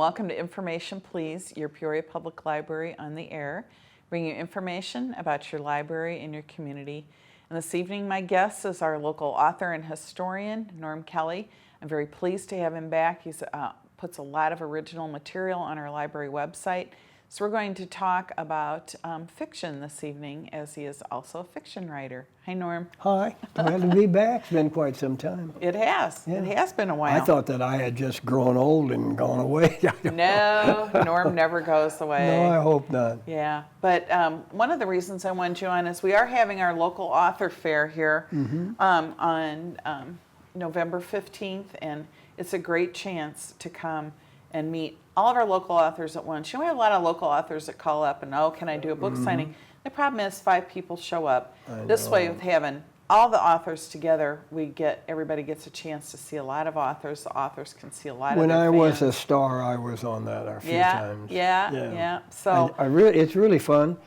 welcome to Information Please, your Peoria Public Library on the air, bringing you information about your library and your community. And this evening, my guest is our local author and historian, Norm Kelly. I'm very pleased to have him back. He puts a lot of original material on our library website. So we're going to talk about fiction this evening, as he is also a fiction writer. Hi, Norm. Hi. Glad to be back. It's been quite some time. It has. Yeah. It has been a while. I thought that I had just grown old and gone away. No, Norm never goes away. No, I hope not. Yeah, but one of the reasons I wanted you on is we are having our local author fair here on November 15th, and it's a great chance to come and meet all of our local authors at once. You know, we have a lot of local authors that call up and, oh, can I do a book signing? The problem is 5 people show up. This way, with having all the authors together, everybody gets a chance to see a lot of authors. The authors can see a lot of their fans. When I was a star, I was on that a few times. Yeah. So it's really fun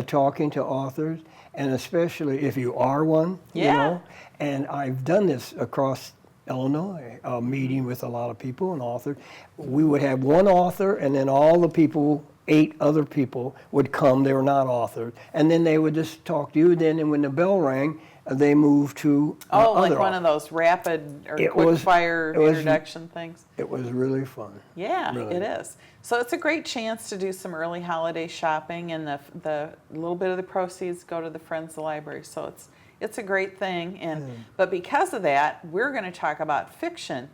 talking to authors, and especially if you are one, you know. And I've done this across Illinois, meeting with a lot of people and authors. We would have one author, and then all the people, 8 other people, would come. They were not authors, and then they would just talk to you. And when the bell rang, they moved to like one of those rapid or quick fire introduction things. It was really fun. Yeah, really. It is. So it's a great chance to do some early holiday shopping, and the little bit of the proceeds go to the Friends of the Library. So it's a great thing, but because of that, we're going to talk about fiction.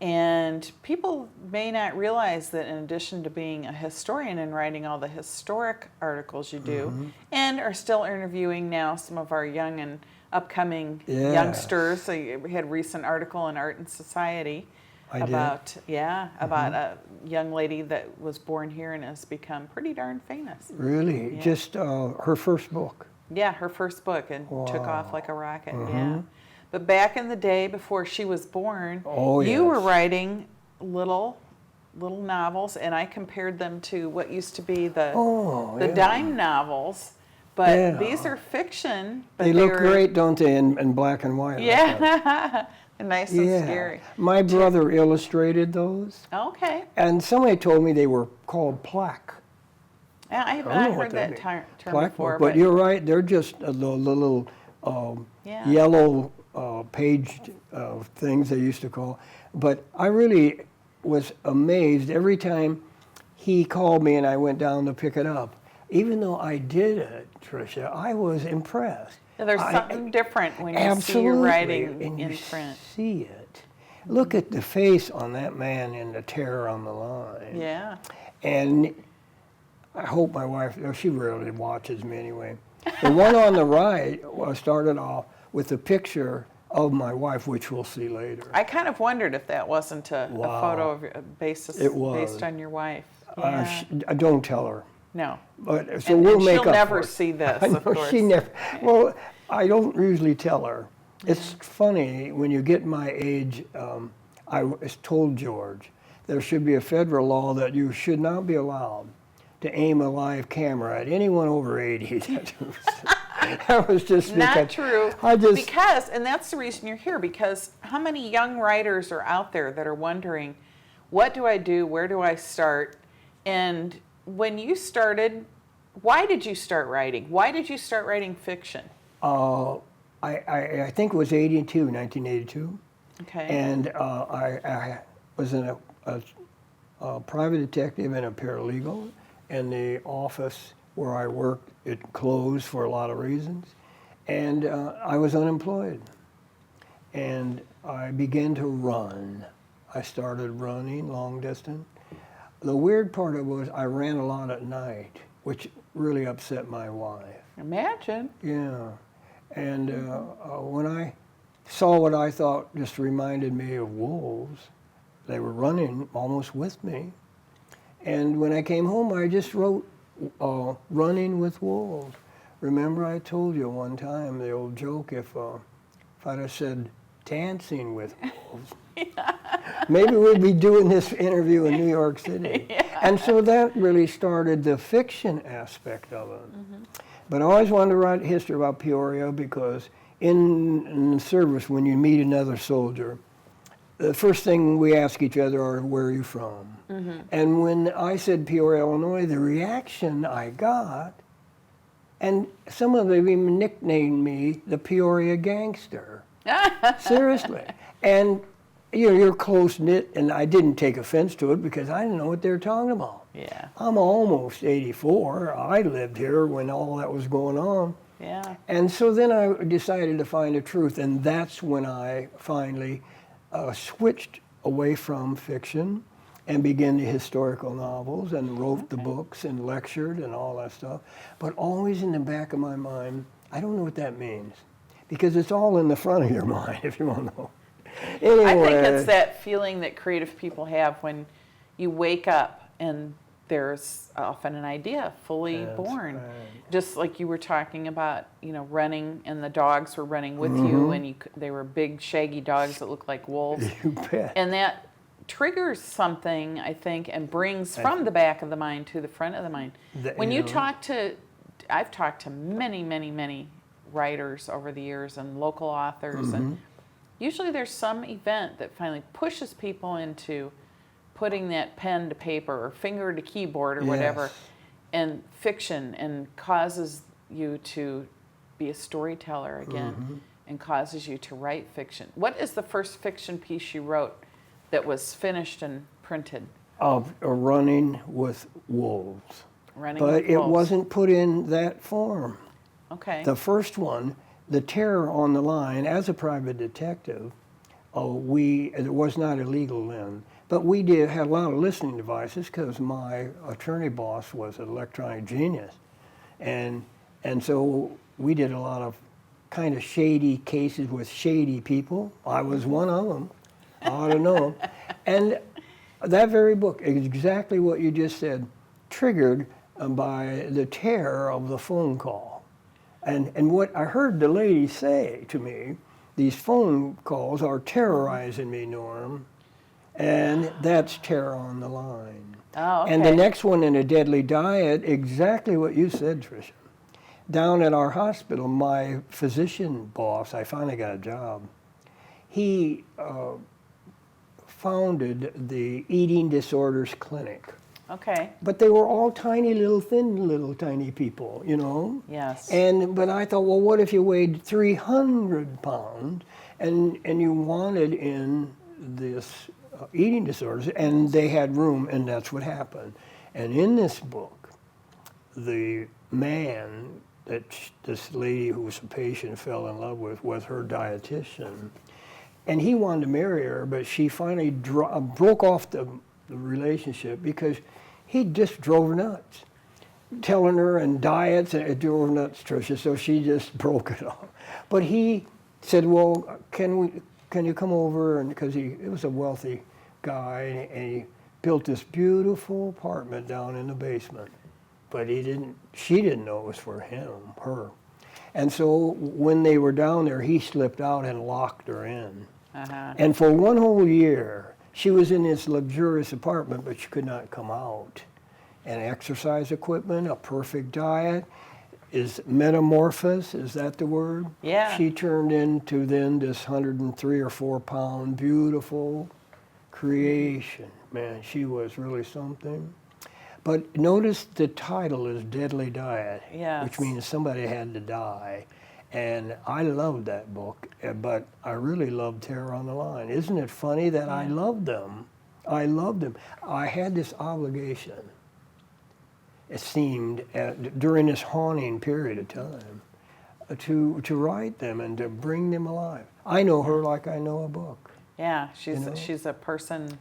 And people may not realize that in addition to being a historian and writing all the historic articles you do, and are still interviewing now some of our young and upcoming youngsters. So we had a recent article in Art and Society about a young lady that was born here and has become pretty darn famous. Really? Yeah. Just her first book? Yeah, her first book, and took off like a rocket. Yeah. But back in the day, before she was born, you were writing little novels, and I compared them to what used to be the dime novels. But these are fiction. But they look great, don't they, in black and white? Yeah, nice and scary. My brother illustrated those. Okay. And somebody told me they were called plaque. Yeah, I heard that term before. But you're right, they're just the little yellow paged things they used to call. But I really was amazed every time he called me and I went down to pick it up. Even though I did it, Tricia, I was impressed. Yeah, there's something different when you see your writing in print. See it. Look at the face on that man in The Terror on the Line. Yeah. And I hope my wife, she rarely watches me anyway. The one on the right started off with a picture of my wife, which we'll see later. I kind of wondered if that wasn't a photo of based on your wife. Yeah. Don't tell her. No. But so we'll make up. She'll never see this, of course. She never. Well, I don't usually tell her. It's funny when you get my age. I was told George there should be a federal law that you should not be allowed to aim a live camera at anyone over 80. That was just not true. And that's the reason you're here, because how many young writers are out there that are wondering, what do I do? Where do I start? And when you started, why did you start writing? Why did you start writing fiction? I think it was 1982. Okay. And I was a private detective and a paralegal. And the office where I worked, it closed for a lot of reasons. And I was unemployed. And I began to run. I started running long distance. The weird part of it was I ran a lot at night, which really upset my wife. Imagine. Yeah. And when I saw what I thought just reminded me of wolves, they were running almost with me. And when I came home, I just wrote Running with Wolves. Remember I told you one time the old joke, if I'd have said Dancing with Wolves, maybe we'd be doing this interview in New York City. And so that really started the fiction aspect of it. But I always wanted to write history about Peoria because in the service, when you meet another soldier, the first thing we ask each other are, where are you from? And when I said Peoria, Illinois, the reaction I got, and some of them even nicknamed me the Peoria Gangster. Seriously. And you're close-knit, and I didn't take offense to it because I didn't know what they were talking about. Yeah. I'm almost 84. I lived here when all that was going on. Yeah. And so then I decided to find the truth, and that's when I finally switched away from fiction and began the historical novels and wrote the books and lectured and all that stuff. But always in the back of my mind, I don't know what that means, because it's all in the front of your mind, if you want to know. Anyway, I think it's that feeling that creative people have when you wake up and there's often an idea fully born. right. Just like you were talking about, running, and the dogs were running with you, and they were big, shaggy dogs that looked like wolves. You bet. And that triggers something, I think, and brings from the back of the mind to the front of the mind. When you talk to, I've talked to many, many, many writers over the years and local authors, and usually there's some event that finally pushes people into putting that pen to paper or finger to keyboard or whatever, Yes. and fiction, and causes you to be a storyteller again, and causes you to write fiction. What is the first fiction piece you wrote that was finished and printed? Of running with wolves. Running But with it Wolves. wasn't put in that form. Okay. The first one, The Terror on the Line, as a private detective, it was not illegal then, but we had a lot of listening devices because my attorney boss was an electronic genius. And so we did a lot of kind of shady cases with shady people. I was one of them. I ought to know. And that very book, exactly what you just said, triggered by the terror of the phone call. And what I heard the lady say to me, these phone calls are terrorizing me, Norm, and that's Terror on the Line. Oh, okay. And the next one, In a Deadly Diet, exactly what you said, Tricia. Down at our hospital, my physician boss, I finally got a job, he founded the Eating Disorders Clinic. Okay. But they were all tiny little, thin little tiny people, Yes. But I thought, well, what if you weighed 300 pounds and you wanted in this eating disorders, and they had room, and that's what happened. And in this book, the man that this lady who was a patient fell in love with was her dietitian. And he wanted to marry her, but she finally broke off the relationship because he just drove her nuts. Telling her and diets, and it drove her nuts, Tricia, so she just broke it off. But he said, well, can you come over? And because it was a wealthy guy, and he built this beautiful apartment down in the basement. But she didn't know it was for her. And so when they were down there, he slipped out and locked her in. Uh-huh. And for one whole year, she was in this luxurious apartment, but she could not come out. And exercise equipment, a perfect diet, is metamorphosis, is that the word? Yeah. She turned into then this 103 or 4 pound beautiful creation. Man, she was really something. But notice the title is Deadly Diet, Yes. which means somebody had to die. And I loved that book, but I really loved Terror on the Line. Isn't it funny that I loved them? I loved them. I had this obligation, it seemed, during this haunting period of time, to write them and to bring them alive. I know her like I know a book. Yeah, she's a person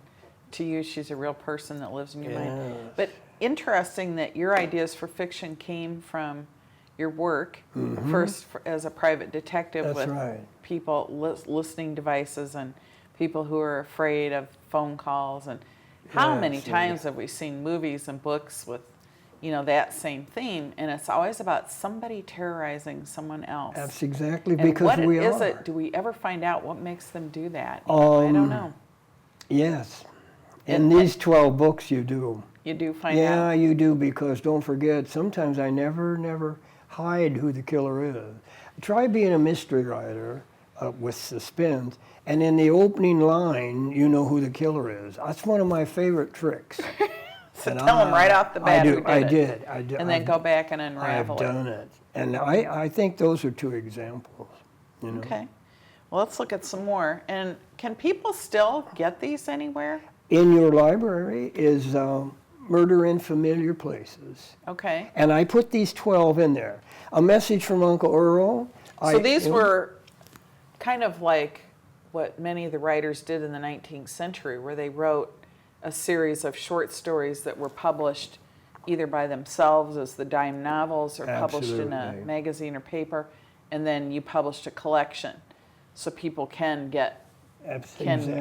to you. She's a real person that lives in your mind. But interesting that your ideas for fiction came from your work, first as a private detective. That's with right. people, listening devices, and people who are afraid of phone calls. And how Yes, many yeah. times have we seen movies and books with, that same theme? And it's always about somebody terrorizing someone else. That's exactly And because what we is are. it? Do we ever find out what makes them do that? I don't know. Yes. In And- these 12 books you do. You do find Yeah, out. you do, because don't forget, sometimes I never hide who the killer is. Try being a mystery writer with suspense. And in the opening line, you know who the killer is. That's one of my favorite tricks. So tell them right off the bat who I did it. did. And then go back and unravel I've done it. And I think those are two examples. You know? Okay. Well, let's look at some more. And can people still get these anywhere? In your library is Murder in Familiar Places. Okay. And I put these 12 in there. A Message from Uncle Earl. So these were kind of like what many of the writers did in the 19th century, where they wrote a series of short stories that were published either by themselves as the dime novels or published in a Absolutely. magazine or paper, and then you published a collection so people can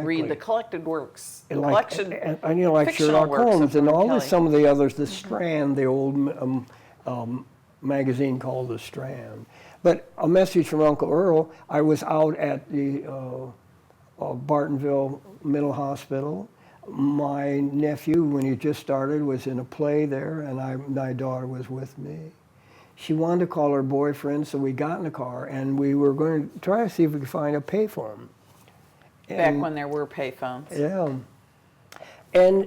read the collected works, And collection. and you know, like fictional Sherlock works of Holmes and Herman all Kelly. some of the others, the Strand, the old magazine called The Strand. But A Message from Uncle Earl, I was out at the Bartonville Mental Hospital. My nephew, when he just started, was in a play there, and my daughter was with me. She wanted to call her boyfriend, so we got in the car, and we were going to try to see if we could find a payphone. Back when there were payphones. Yeah. And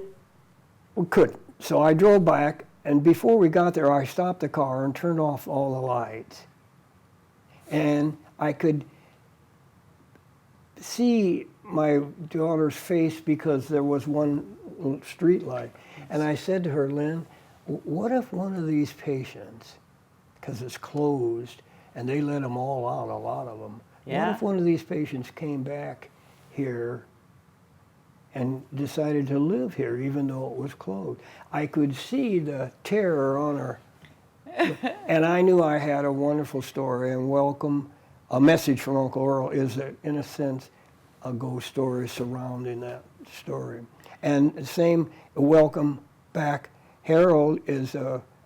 we couldn't. So I drove back, and before we got there, I stopped the car and turned off all the lights. And I could see my daughter's face because there was one street light. And I said to her, Lynn, what if one of these patients, because it's closed, and they let them all out, a lot of them, Yeah. what if one of these patients came back here and decided to live here even though it was closed? I could see the terror on her. And I knew I had a wonderful story, and Welcome, A Message from Uncle Earl is, in a sense, a ghost story surrounding that story. And the same, Welcome Back, Harold is,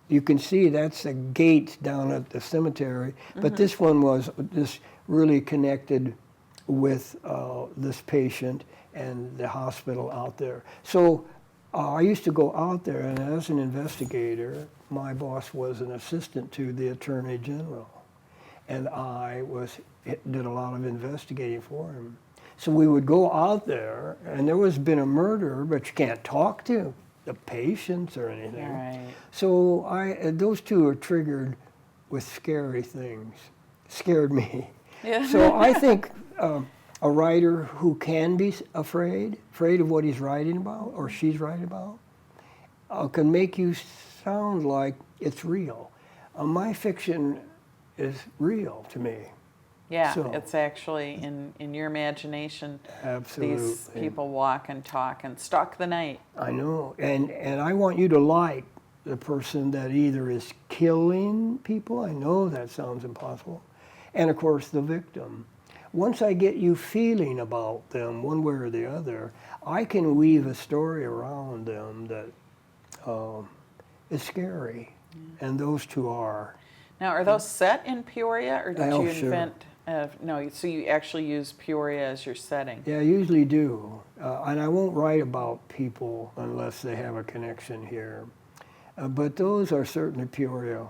you can see that's a gate down at the cemetery, but this one was just really connected with this patient and the hospital out there. So I used to go out there, and as an investigator, my boss was an assistant to the Attorney General, and I did a lot of investigating for him. So we would go out there, and there was been a murder, but you can't talk to the patients or anything. Right. So those two are triggered with scary things. Scared me. Yeah. So I think a writer who can be afraid of what he's writing about or she's writing about, can make you sound like it's real. My fiction is real to me. Yeah, So- it's actually in your imagination. Absolutely. These people walk and talk and stalk the night. I know, and I want you to like the person that either is killing people, I know that sounds impossible, and of course the victim. Once I get you feeling about them one way or the other, I can weave a story around them that is scary, and those two are. Now, are those set in Peoria, or did Oh, you sure. invent? No, so you actually use Peoria as your setting. Yeah, I usually do, and I won't write about people unless they have a connection here. But those are certainly Peoria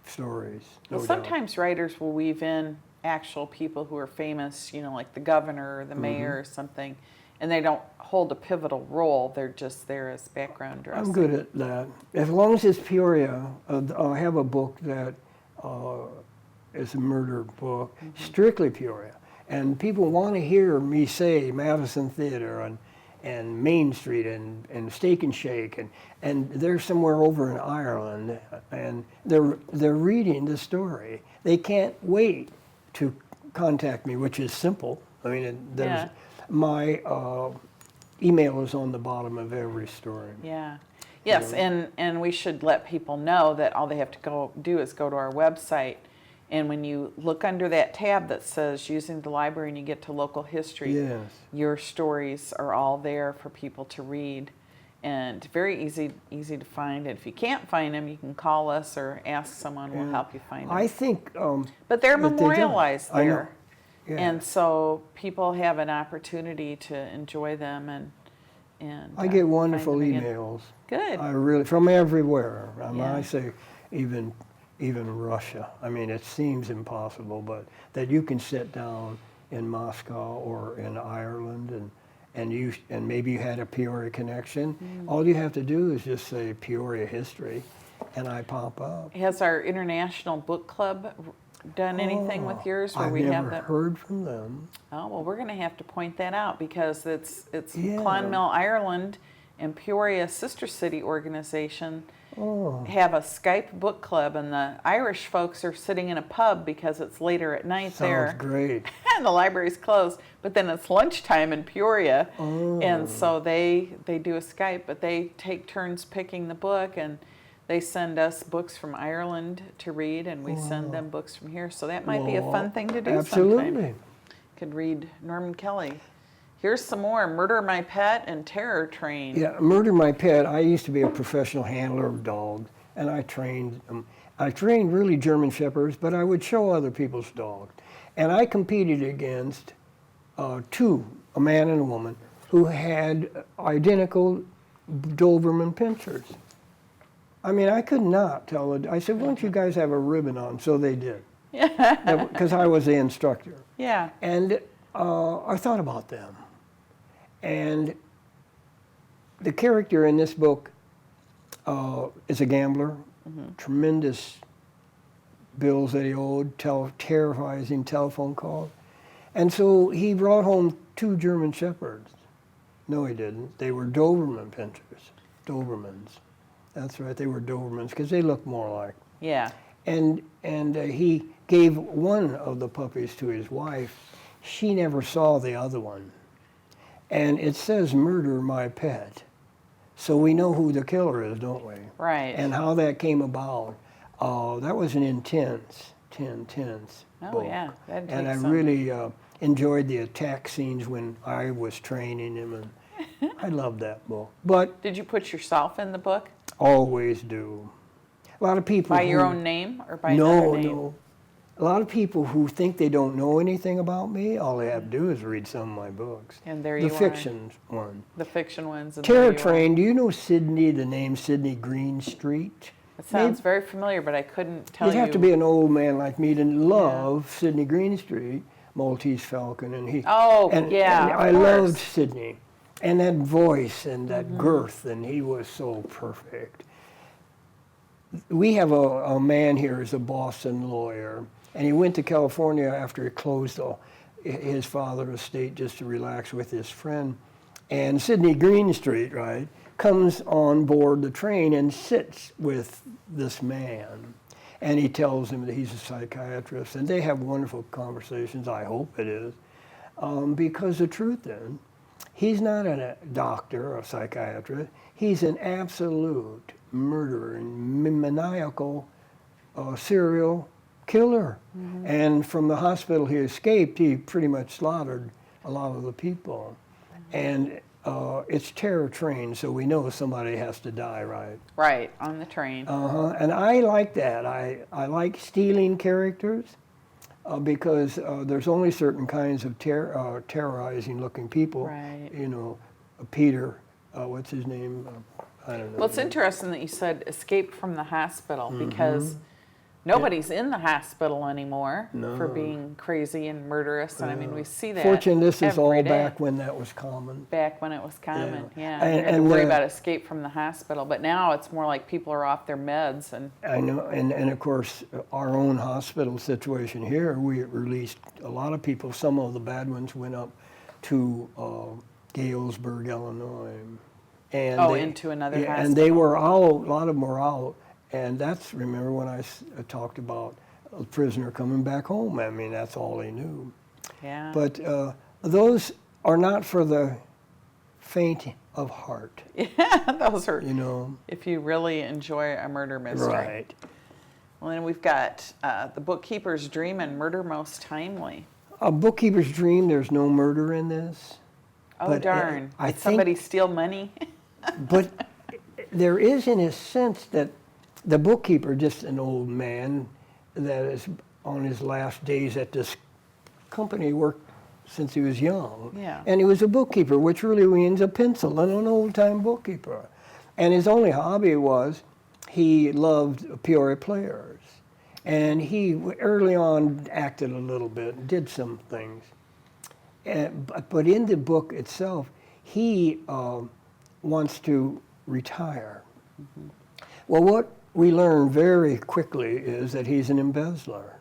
stories. No Well, doubt. sometimes writers will weave in actual people who are famous, like the governor or the Mm-hmm. mayor or something, and they don't hold a pivotal role. They're just there as background dressing. I'm good at that. As long as it's Peoria, I have a book that is a murder book, strictly Peoria. And people want to hear me say Madison Theater and Main Street and Steak and Shake, and they're somewhere over in Ireland, and they're reading the story. They can't wait to contact me, which is simple. I mean, Yeah. my email is on the bottom of every story. Yeah. Yes, and we should let people know that all they have to do is go to our website, and when you look under that tab that says Using the Library and you get to Local History, Yes. your stories are all there for people to read, and very easy to find. And if you can't find them, you can call us or ask someone. We'll help you find them. I think. But they're that they don't. memorialized I know. there. Yeah. And so people have an opportunity to enjoy them and I get find wonderful them again. emails. Good. I really from everywhere. Yeah. I say even Russia. I mean, it seems impossible, but that you can sit down in Moscow or in Ireland, and maybe you had a Peoria connection. All you have to do is just say Peoria history, and I pop up. Has our international book club done anything with yours where I've we have never that? heard from them. Oh, well, we're going to have to point that out because it's Yeah. Clonmel, Ireland, and Peoria Sister City Organization Oh, have a Skype book club, and the Irish folks are sitting in a pub because it's later at night there. sounds great. And the library's closed, but then it's lunchtime in Peoria, and so they do a Skype, but they take turns picking the book, and they send us books from Ireland to read, and we send them books from here. So that might be a fun thing to do Absolutely. sometime. Could read Norman Kelly. Here's some more: Murder My Pet and Terror Train. Yeah, Murder My Pet. I used to be a professional handler of dogs, and I trained them. I trained really German Shepherds, but I would show other people's dogs. And I competed against two, a man and a woman, who had identical Doberman pinschers. I mean, I could not tell it. I said, why don't you guys have a ribbon on? So they did. Yeah. Because I was the instructor. Yeah. And I thought about them. And the character in this book is a gambler, tremendous bills that he owed, terrorizing telephone calls. And so he brought home two German Shepherds. No, he didn't. They were Doberman pinschers. Dobermans. That's right, they were Dobermans because they look more like. Yeah. And he gave one of the puppies to his wife. She never saw the other one. And it says, Murder My Pet. So we know who the killer is, don't we? Right. And how that came about. That was an intense Oh, book. yeah. That'd And I take some. really enjoyed the attack scenes when I was training him. And I loved that book. But Did you put yourself in the book always do. A lot of people by your who- own name or by another name? No. A lot of people who think they don't know anything about me, all they have to do is read some of my books. And there the you are. fiction one. The fiction ones. And Terror there you are. Train, do you know Sydney, the name Sydney Greenstreet? It sounds very familiar, but I couldn't tell You'd you. have to be an old man like me to love Sydney Greenstreet, Maltese Falcon, and he. Oh, and, yeah, and of I course. loved Sydney, and that voice and that girth, and he was so perfect. We have a man here who's a Boston lawyer, and he went to California after he closed his father's estate just to relax with his friend. And Sydney Greenstreet, right, comes on board the train and sits with this man. And he tells him that he's a psychiatrist, and they have wonderful conversations, I hope it is. Because the truth is, he's not a doctor or a psychiatrist, he's an absolute murderer and maniacal serial killer. And from the hospital he escaped, he pretty much slaughtered a lot of the people. And it's Terror Train, so we know somebody has to die, right? Right, on the train. And I like that. I like stealing characters because there's only certain kinds of terrorizing looking people. Right. You know, Peter, what's his name? I don't know. Well, it's interesting that you said escaped from the hospital because nobody's in the hospital anymore for being crazy and murderous. And I mean, we see that. Fortunately, this is all every day. back when that was common. Back when it was common, yeah. And- You had to and worry the- about escape from the hospital, but now it's more like people are off their meds and I know, and of course, our own hospital situation here, we released a lot of people. Some of the bad ones went up to Galesburg, Illinois. And into another And they were out, a lot of them were out. And that's, remember when I talked about a prisoner coming back home? I mean, that's all they knew. yeah. But those are not for the faint of heart, Those are, you know. if you really enjoy a murder mystery. Right. Well, then we've got The Bookkeeper's Dream and Murder Most Timely. A bookkeeper's dream, there's no murder in this. Oh, But, darn. I Did think- somebody steal money? But there is, in a sense, that the bookkeeper, just an old man that is on his last days at this company, worked since he was young. Yeah. And he was a bookkeeper, which really means a pencil and an old-time bookkeeper. And his only hobby was he loved Peoria players. And he early on acted a little bit, did some things. But in the book itself, he wants to retire. Well, what we learn very quickly is that he's an embezzler,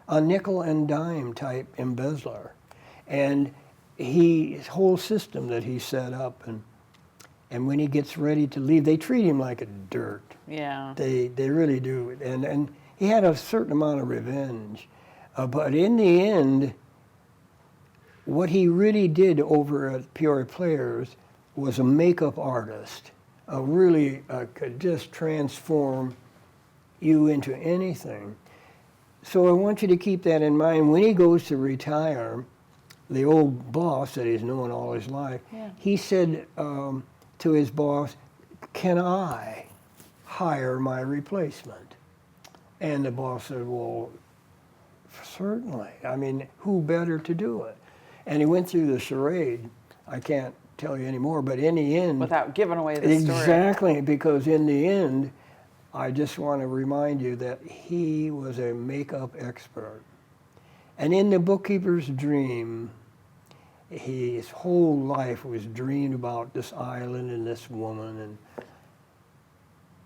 a nickel and dime type embezzler. And his whole system that he set up, and when he gets ready to leave, they treat him like a dirt. Yeah. They really do. And he had a certain amount of revenge. But in the end, what he really did over at Peoria Players was a makeup artist. Really could just transform you into anything. So I want you to keep that in mind. When he goes to retire, the old boss that he's known all his life, he said to his boss, "Can I hire my replacement?" And the boss said, "Well, certainly. I mean, who better to do it?" And he went through the charade. I can't tell you anymore, but in the end... Without giving away the story. Exactly, because in the end, I just want to remind you that he was a makeup expert. And in The Bookkeeper's Dream, his whole life was dreamed about this island and this woman, and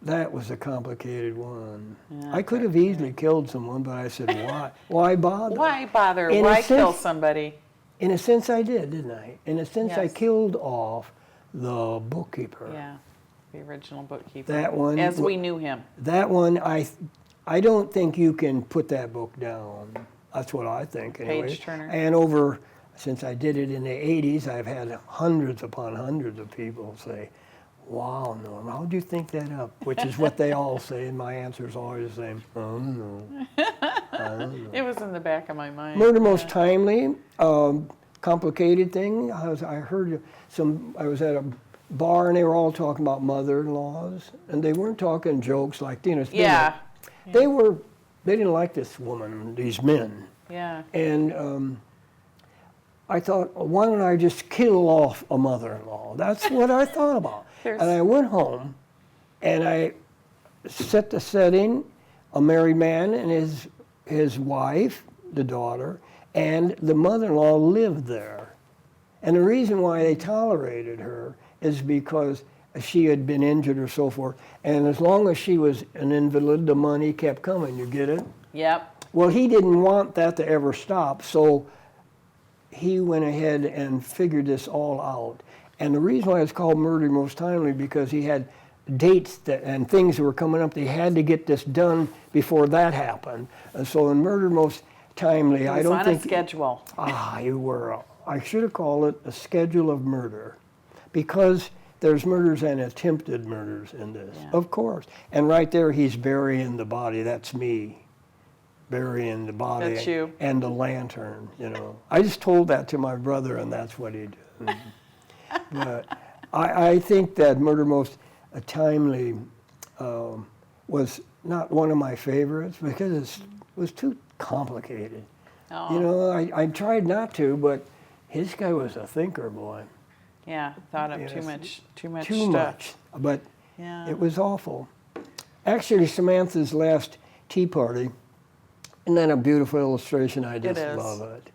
that was a complicated one. Yeah, I could have easily killed someone, but I said, why? Why bother? Why bother? In a Why kill sense- somebody? In a sense, I did, didn't I? In a sense, I Yes. killed off the bookkeeper. Yeah, the original bookkeeper. That one- As we knew him. That one, I don't think you can put that book down. That's what I think, anyway. Page turner. And since I did it in the 80s, I've had hundreds upon hundreds of people say, "Wow, Norm, how'd you think that up?" Which is what they all say, and my answer is always the same. I don't know. I don't know. It was in the back of my mind. Murder Most Timely, complicated thing. I was at a bar and they were all talking about mother-in-laws, and they weren't talking jokes like Tina Turner. Yeah. They didn't like this woman, these men. Yeah. And I thought, why don't I just kill off a mother-in-law? That's what I thought about. There's- And I went home and I set the setting, a married man and his wife, the daughter, and the mother-in-law lived there. And the reason why they tolerated her is because she had been injured or so forth. And as long as she was an invalid, the money kept coming. You get it? Yep. Well, he didn't want that to ever stop, so he went ahead and figured this all out. And the reason why it's called Murder Most Timely, because he had dates and things that were coming up. They had to get this done before that happened. And so in Murder Most Timely, I don't on think... a schedule. You were. I should have called it a schedule of murder, because there's murders and attempted murders in this, Yeah. of course. And right there, he's burying the body. That's me, burying the body. That's you. And the lantern, you know. I just told that to my brother, and that's what he did. But I think that Murder Most Timely was not one of my favorites because it was too complicated. Oh. You know, I tried not to, but his guy was a thinker, boy. Yeah, thought of Yes. too much Too stuff. much. But Yeah. it was awful. Actually, Samantha's Last Tea Party, isn't that a beautiful illustration? I just is. love it.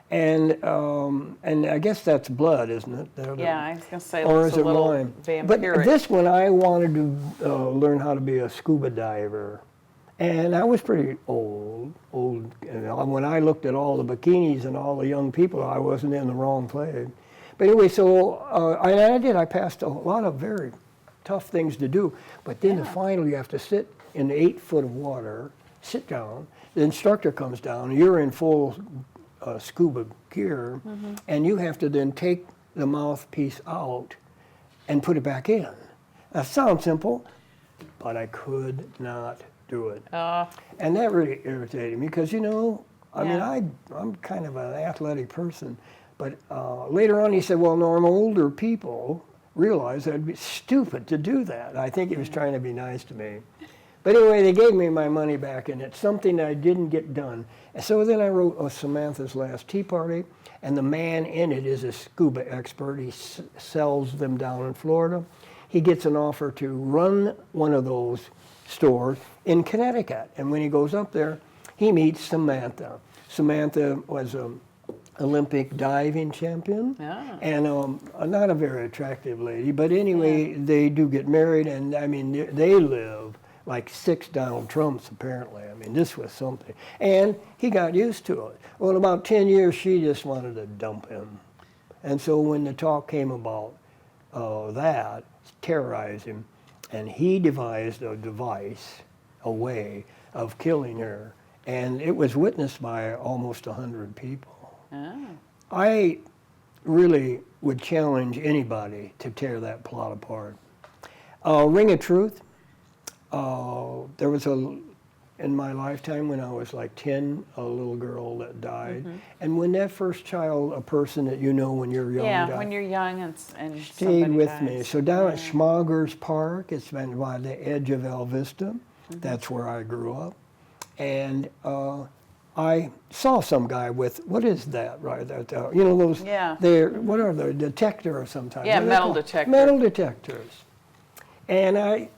And I guess that's blood, isn't it? Yeah, I was gonna say it Or looks is a it little lime? vampiric. But this one, I wanted to learn how to be a scuba diver. And I was pretty old. And when I looked at all the bikinis and all the young people, I wasn't in the wrong place. But anyway, so I did. I passed a lot of very tough things to do. But then finally, you have to sit in 8 foot of water, sit down. The instructor comes down. You're in full scuba gear, and you have to then take the mouthpiece out and put it back in. That sounds simple, but I could not do it. And that really irritated me because, you know, I mean, I'm kind of an athletic person. But later on he said, well, Norm, older people realize that it'd be stupid to do that. I think he was trying to be nice to me. But anyway, they gave me my money back, and it's something that I didn't get done. And so then I wrote Samantha's Last Tea Party, and the man in it is a scuba expert. He sells them down in Florida. He gets an offer to run one of those stores in Connecticut. And when he goes up there, he meets Samantha. Samantha was a Olympic diving champion. Yeah. And not a very attractive lady, but anyway, they do get married, and I mean, they live like 6 Donald Trumps apparently. I mean, this was something. And he got used to it. Well, in about 10 years, she just wanted to dump him. And so when the talk came about that, terrorized him, and he devised a device, a way of killing her. And it was witnessed by almost 100 people. Oh. I really would challenge anybody to tear that plot apart. Ring of Truth. There was in my lifetime when I was like 10, a little girl that died. And when that first child, a person that you know when you're young, Yeah, died, when you're young and stayed somebody with dies. me. So down at Schmagers Park, it's been by the edge of El Vista. That's where I grew up. And I saw some guy with, what is that right there? You know those, Yeah. what are they, detector or sometimes? Yeah, What are they metal called? detector. Metal detectors. And I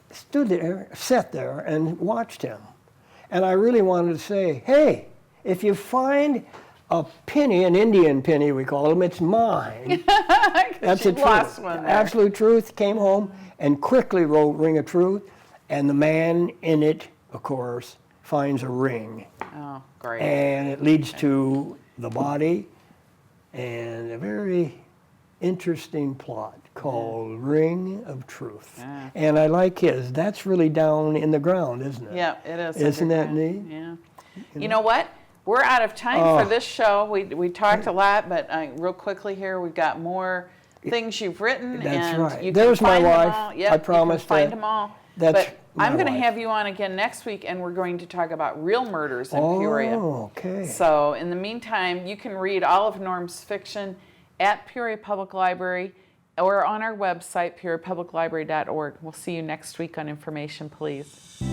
sat there and watched him. And I really wanted to say, hey, if you find a penny, an Indian penny we call them, it's mine. That's She the truth. lost one there. Absolute truth. Came home and quickly wrote Ring of Truth. And the man in it, of course, finds a ring. Oh, great. And it leads to the body and a very interesting plot called Ring of Truth. Yeah. And I like his. That's really down in the ground, isn't it? Yeah, it is. Isn't that underground. neat? Yeah. You know what? We're out of time for this show. We talked a lot, but real quickly here, we've got more things you've written. That's and right. You There's can my find them wife. all. Yep, I promised you can find that. them all. That's but my I'm going to wife. have you on again next week, and we're going to talk about real murders in Peoria. Oh, okay. So in the meantime, you can read all of Norm's fiction at Peoria Public Library or on our website, peoriapubliclibrary.org. We'll see you next week on Information Please.